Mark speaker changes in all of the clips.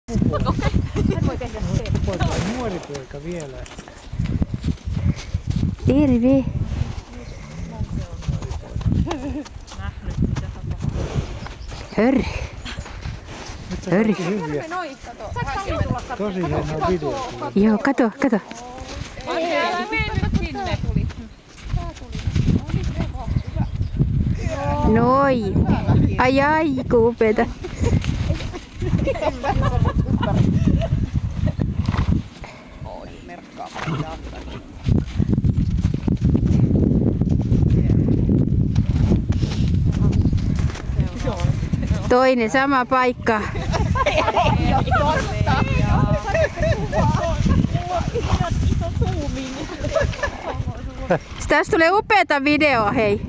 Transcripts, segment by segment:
Speaker 1: Hän voi tehdä sen.
Speaker 2: Nuori poika vielä.
Speaker 3: Irvi.
Speaker 1: Nähnyt mitä tapahtuu.
Speaker 3: Hörry.
Speaker 2: Nyt sä
Speaker 3: Hörry.
Speaker 2: kaikki hyviä. Tosi hienoa videota.
Speaker 3: Joo, kato, kato.
Speaker 1: Älä mene nyt sinne.
Speaker 3: Noi. Ai, kuupeeta. Toinen sama paikka. Tästä tulee upeata videoa, hei.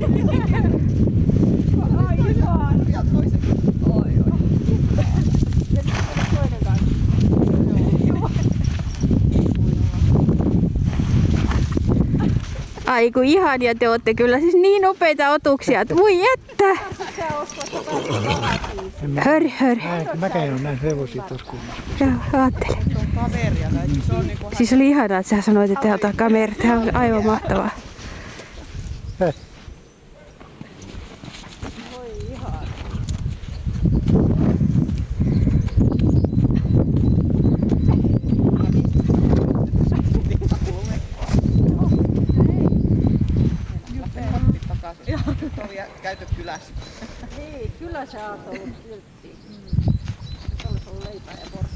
Speaker 3: Ai kun ihania te ootte kyllä, siis niin upeita otuksia, että voi että! Hör.
Speaker 2: Mä käyn näin hevosia tuossa kunnassa.
Speaker 3: Joo, ajattelen. Siis oli ihanaa, että sä sanoit, että ottaa kamerat. Tämä on aivan mahtavaa.
Speaker 4: Käytöt kylässä.
Speaker 1: Niin, kyllä sä oot ollut kiltti. Olisi ollut leipää ja porkkaa.